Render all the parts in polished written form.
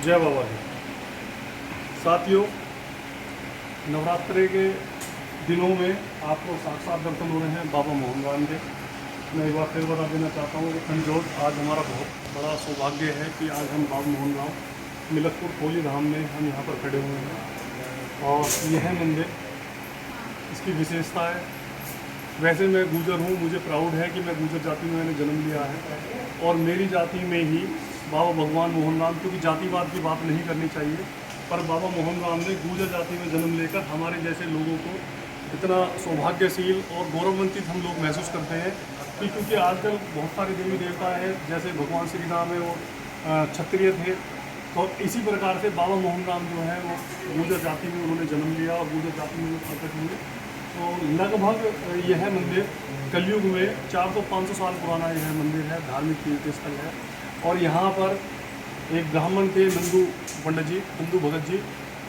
जय बाबा जी। साथियों, नवरात्रि के दिनों में आपको साक्षात दर्शन हो रहे हैं बाबा मोहन राम के। मैं एक बार फिर बता देना चाहता हूँ कि संजोग आज हमारा बहुत बड़ा सौभाग्य है कि आज हम बाबा मोहन राम मिलकपुर खोली धाम में हम यहाँ पर खड़े हुए हैं। और यह मंदिर, इसकी विशेषता है, वैसे मैं गुर्जर हूँ, मुझे प्राउड है कि मैं गुर्जर जाति में मैंने जन्म लिया है और मेरी जाति में ही बाबा भगवान मोहन राम, क्योंकि जातिवाद की बात नहीं करनी चाहिए, पर बाबा मोहन राम ने गुर्जर जाति में जन्म लेकर हमारे जैसे लोगों को इतना सौभाग्यशील और गौरवान्वित हम लोग महसूस करते हैं कि क्योंकि आजकल बहुत सारे देवी देवता हैं, जैसे भगवान श्री राम है वो क्षत्रिय थे, तो इसी प्रकार से बाबा मोहन राम जो है वो गुर्जर जाति में उन्होंने जन्म लिया और गुर्जर जाति में प्रकट हुए। तो लगभग यह मंदिर कलयुग में 400-500 साल पुराना यह मंदिर है, धार्मिक तीर्थ स्थल है। और यहाँ पर एक ब्राह्मण थे नंदू भगत जी,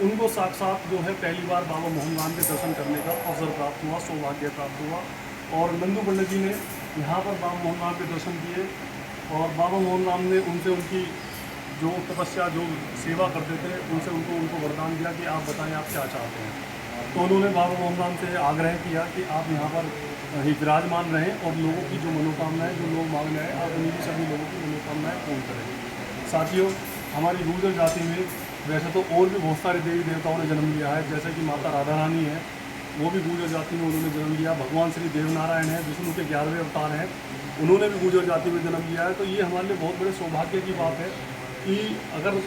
उनको साक्षात जो है पहली बार बाबा मोहन राम के दर्शन करने का अवसर प्राप्त हुआ, सौभाग्य प्राप्त हुआ। और नंदू पंडित जी ने यहाँ पर बाबा मोहन राम के दर्शन किए और बाबा मोहन राम ने उनसे उनकी जो तपस्या, जो सेवा करते थे, उनको वरदान दिया कि आप बताएं आप क्या चाहते हैं। तो उन्होंने बाबा मोहन राम से आग्रह किया कि आप यहाँ पर ही विराजमान रहें और लोगों की जो मनोकामनाएं, जो लोग मांग रहे हैं, आप उन्हीं सभी लोगों की मनोकामनाएं पूर्ण करें। साथियों, हमारी गुर्जर जाति में वैसे तो और भी बहुत सारे देवी देवताओं ने जन्म लिया है, जैसे कि माता राधा रानी है, वो भी गुर्जर जाति में उन्होंने जन्म लिया। भगवान श्री देवनारायण है, विष्णु के 11वें अवतार हैं, उन्होंने भी गुर्जर जाति में जन्म लिया है। तो ये हमारे लिए बहुत बड़े सौभाग्य की बात है कि अगर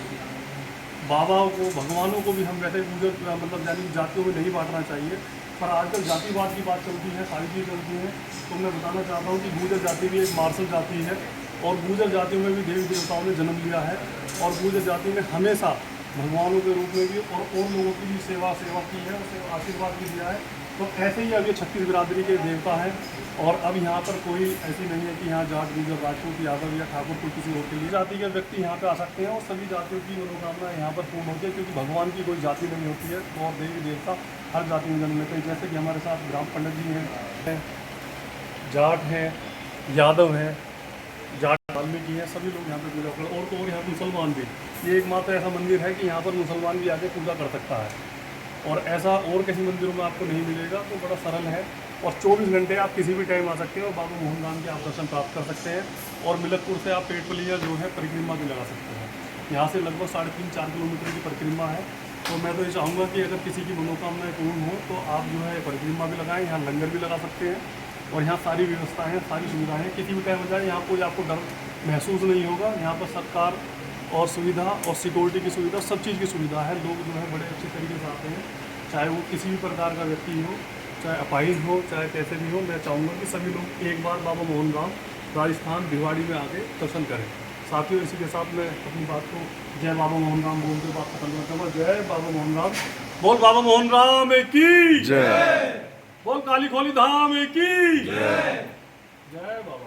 बाबा को, भगवानों को भी हम वैसे गुर्जर मतलब यानी जातियों में नहीं बांटना चाहिए, पर आजकल जातिवाद की बात चलती है, सारी चीज़ चलती है। तो मैं बताना चाहता हूँ कि गुर्जर जाति भी एक मार्शल जाति है और गुर्जर जातियों में भी देवी देवताओं ने जन्म लिया है और गुर्जर जाति ने हमेशा भगवानों के रूप में भी और लोगों की भी सेवा की है, उसे आशीर्वाद भी दिया है। तो ऐसे ही अब ये 36 बिरादरी के देवता हैं और अब यहाँ पर कोई ऐसी नहीं है कि यहाँ जाट, गुर्जर, राजपूत, यादव या ठाकुर कोई किसी और के लिए जाति के व्यक्ति यहाँ पे आ सकते हैं और सभी जातियों की मनोकामना यहाँ पर पूर्ण होती है, क्योंकि भगवान की कोई जाति नहीं होती है और देवी देवता हर जाति में जन्म लेते हैं। जैसे कि हमारे साथ ब्राह्मण पंडित जी हैं, जाट हैं, यादव हैं, जाट वाल्मीकि हैं, सभी लोग यहाँ पर पूजा करते हैं। और तो और यहाँ पर मुसलमान भी, ये एकमात्र ऐसा मंदिर है कि यहाँ पर मुसलमान भी आके पूजा कर सकता है और ऐसा और किसी मंदिरों में आपको नहीं मिलेगा। तो बड़ा सरल है और 24 घंटे आप किसी भी टाइम आ सकते हो, बाबा मोहन राम के आप दर्शन प्राप्त कर सकते हैं। और मिलकपुर से आप पेटपलिया जो है परिक्रमा भी लगा सकते हैं। यहाँ से लगभग 3.5-4 किलोमीटर की परिक्रमा है। तो मैं तो ये चाहूँगा कि अगर किसी की मनोकामनाएं पूर्ण हो तो आप जो है परिक्रमा भी लगाएं, यहाँ लंगर भी लगा सकते हैं और यहाँ सारी व्यवस्थाएँ हैं, सारी सुविधाएँ हैं। किसी भी टाइम हो जाए, यहाँ कोई आपको डर महसूस नहीं होगा। यहाँ पर सरकार और सुविधा और सिक्योरिटी की सुविधा, सब चीज़ की सुविधा है। लोग जो है बड़े अच्छे तरीके से आते हैं, चाहे वो किसी भी प्रकार का व्यक्ति हो, चाहे अपाहिज हो, चाहे कैसे भी हो। मैं चाहूँगा कि सभी लोग एक बार बाबा मोहन राम राजस्थान भिवाड़ी में आके दर्शन करें। साथियों, इसी के साथ मैं अपनी बात को जय बाबा मोहन राम बोल के बात खत्म करता हूँ। जय बाबा मोहन राम। बोल बाबा मोहन राम की जय, बोल काली खोली धाम की जय, जय बाबा।